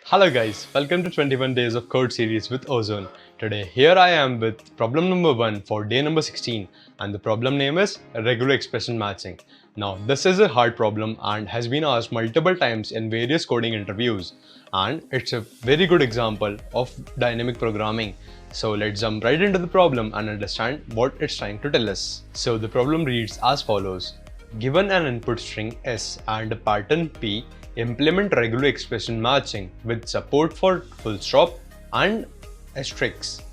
Hello guys, welcome to 21 Days of Code series with Ozone. Today here I am with problem number 1 for day number 16 and the problem name is regular expression matching. Now this is a hard problem and has been asked multiple times in various coding interviews and it's a very good example of dynamic programming. So let's jump right into the problem and understand what it's trying to tell us. So the problem reads as follows. Given an input string S and a pattern P, implement regular expression matching with support for full stop and asterisk,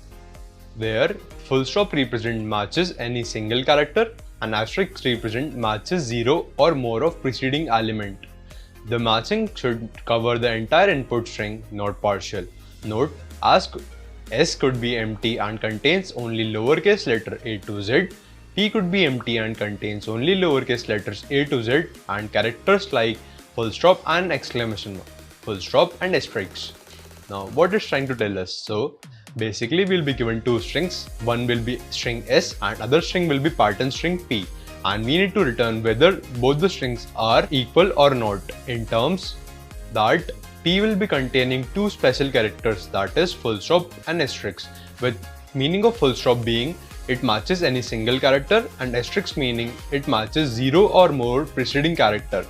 where full stop represent matches any single character and asterisk represent matches 0 or more of preceding element. The matching should cover the entire input string, not partial. Note, as S could be empty and contains only lowercase letter a to z, P could be empty and contains only lowercase letters a to z and characters like full stop and exclamation mark, full stop and asterisk. Now what it's trying to tell us, so basically we'll be given two strings, one will be string S and other string will be pattern string P, and we need to return whether both the strings are equal or not, in terms that P will be containing two special characters, that is full stop and asterisk, with meaning of full stop being it matches any single character and asterisk meaning it matches 0 or more preceding character.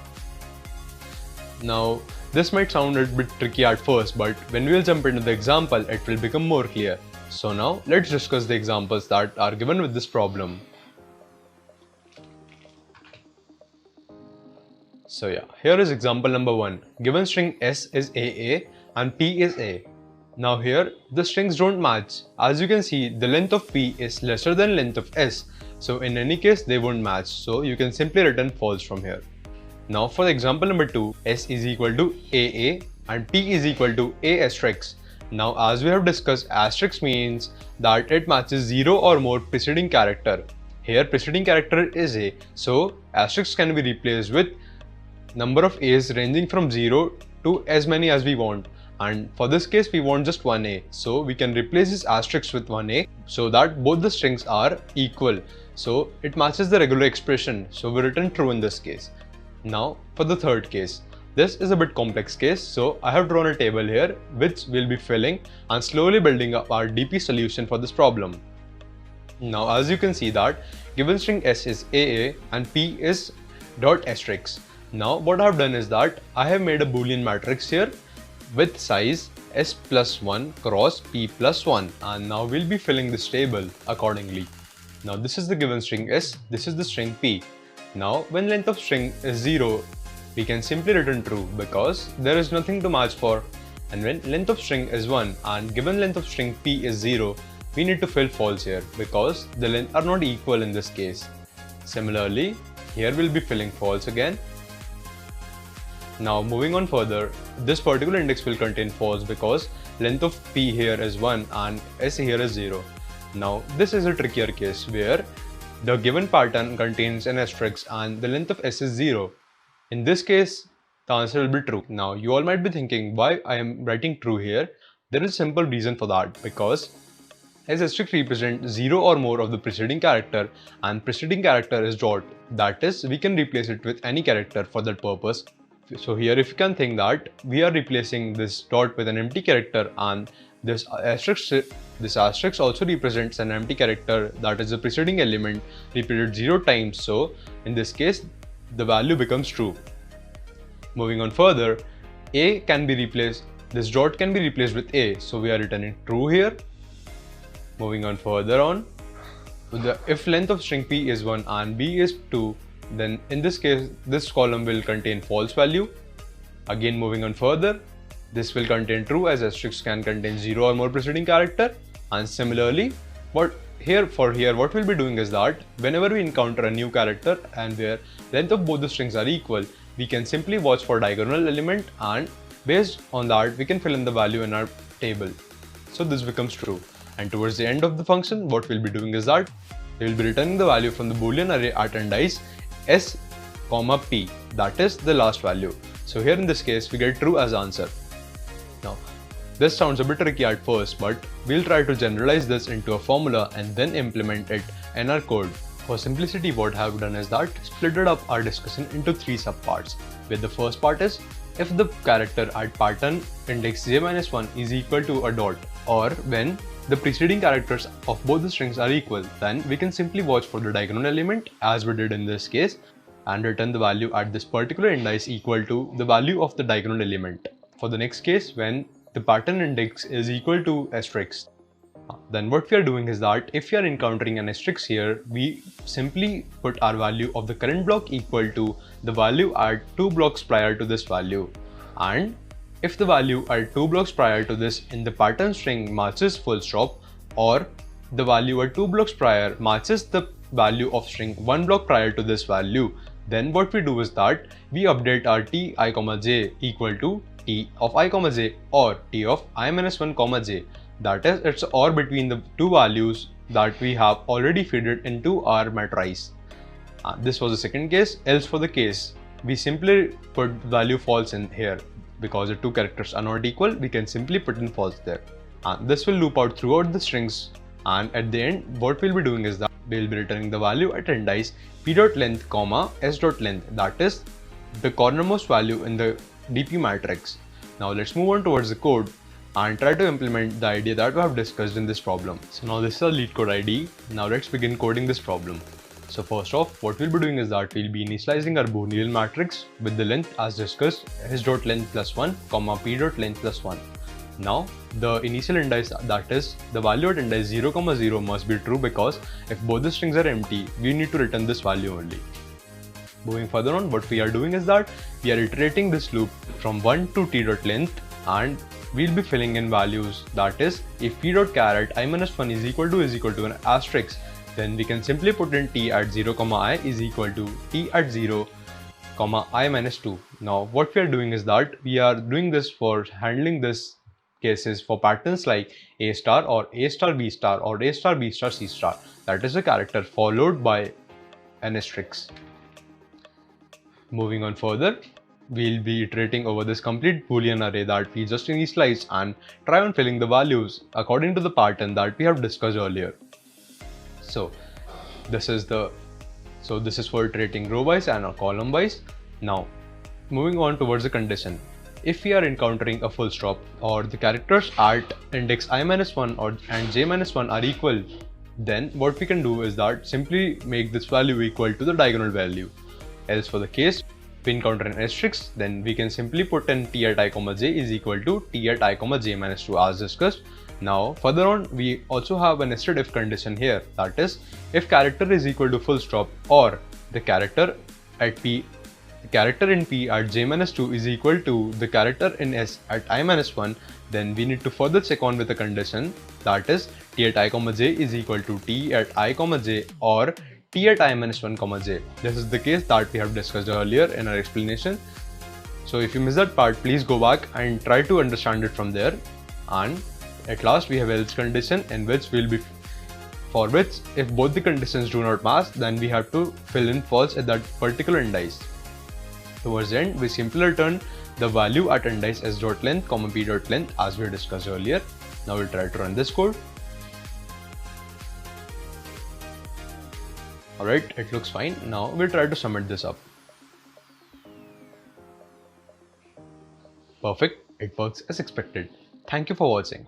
Now, this might sound a bit tricky at first, but when we will jump into the example, it will become more clear. So now, let's discuss the examples that are given with this problem. So yeah, here is example number 1. Given string S is AA and P is A. Now here, the strings don't match. As you can see, the length of P is lesser than length of S. So in any case, they won't match. So you can simply return false from here. Now for the example number 2, S is equal to AA and P is equal to A asterisk. Now as we have discussed, asterisk means that it matches 0 or more preceding character. Here preceding character is A, so asterisk can be replaced with number of A's ranging from 0 to as many as we want. And for this case we want just one A, so we can replace this asterisk with one A so that both the strings are equal. So it matches the regular expression, so we return true in this case. Now for the third case, this is a bit complex case, so I have drawn a table here which we'll be filling and slowly building up our DP solution for this problem. Now as you can see that given string S is AA and P is dot asterisk. Now what I have done is that I have made a boolean matrix here with size S plus 1 cross P plus 1, and now we'll be filling this table accordingly. Now this is the given string S, this is the string P. Now when length of string is 0, we can simply return true because there is nothing to match for, and when length of string is 1 and given length of string P is 0, we need to fill false here because the lengths are not equal in this case. Similarly, here we'll be filling false again. Now moving on further, this particular index will contain false because length of P here is 1 and S here is 0. Now this is a trickier case where the given pattern contains an asterisk and the length of S is 0. In this case, the answer will be true. Now you all might be thinking why I am writing true here. There is a simple reason for that, because as asterisk represents 0 or more of the preceding character and preceding character is dot, that is, we can replace it with any character for that purpose. So here if you can think that we are replacing this dot with an empty character and this asterisk also represents an empty character, that is the preceding element repeated 0 times, so in this case the value becomes true. Moving on further, A can be replaced, this dot can be replaced with A, so we are returning true here. Moving on further on, if length of string P is 1 and B is 2, then in this case this column will contain false value. Again moving on further, this will contain true as asterisk can contain 0 or more preceding character, and similarly what we'll be doing is that whenever we encounter a new character and where length of both the strings are equal, we can simply watch for diagonal element and based on that we can fill in the value in our table. So this becomes true, and towards the end of the function what we'll be doing is that we will be returning the value from the boolean array at indice S, P, that is the last value. So here in this case we get true as answer. Now this sounds a bit tricky at first, but we'll try to generalize this into a formula and then implement it in our code. For simplicity, what I have done is that splitted up our discussion into 3 subparts, where the first part is if the character at pattern index j-1 is equal to a dot, or when the preceding characters of both the strings are equal, then we can simply watch for the diagonal element as we did in this case and return the value at this particular index equal to the value of the diagonal element. For the next case, when the pattern index is equal to asterisk, then what we are doing is that if we are encountering an asterisk here, we simply put our value of the current block equal to the value at 2 blocks prior to this value. And if the value at 2 blocks prior to this in the pattern string matches full stop, or the value at 2 blocks prior matches the value of string 1 block prior to this value, then what we do is that we update our t I, j equal to t of I, j or t of I-1, j. That is, it's or between the two values that we have already fed it into our matrice. This was the second case. Else for the case, we simply put value false in here. Because the two characters are not equal, we can simply put in false there. This will loop out throughout the strings, and at the end what we'll be doing is that we'll be returning the value at index p.length, s.length, that is the cornermost value in the DP matrix. Now let's move on towards the code and try to implement the idea that we have discussed in this problem. So now this is our lead code ID. Now let's begin coding this problem. So first off, what we'll be doing is that we'll be initializing our Boolean matrix with the length as discussed, s.length plus 1, p.length plus 1. Now the initial index, that is the value at index 0, 0 must be true, because if both the strings are empty, we need to return this value only. Moving further on, what we are doing is that we are iterating this loop from 1 to t.length, and we'll be filling in values. That is, if p.caret I-1 is equal to an asterisk, then we can simply put in t at 0, I is equal to t at 0, I-2. Now what we are doing is that we are doing this for handling this cases for patterns like a star or a star b star or a star b star c star. That is a character followed by an asterisk. Moving on further, we'll be iterating over this complete Boolean array that we just initialized and try on filling the values according to the pattern that we have discussed earlier. So this is for iterating row wise and column wise. Now moving on towards the condition. If we are encountering a full stop or the characters at index I-1 and j-1 are equal, then what we can do is that simply make this value equal to the diagonal value. Else for the case we encounter an asterisk, then we can simply put in t at I, j is equal to t at I, j-2 as discussed. Now further on, we also have a nested if condition here, that is, if character is equal to full stop or the character in p at j-2 is equal to the character in s at I-1, then we need to further check on with a condition, that is t at I, j is equal to t at I, j or t at I-1, j. This is the case that we have discussed earlier in our explanation. So if you missed that part, please go back and try to understand it from there. And at last we have else condition, in which for which if both the conditions do not match, then we have to fill in false at that particular index. Towards the end, we simply return the value at index s.length, p.length as we discussed earlier. Now we'll try to run this code. Alright, it looks fine. Now we'll try to submit this up. Perfect, it works as expected. Thank you for watching.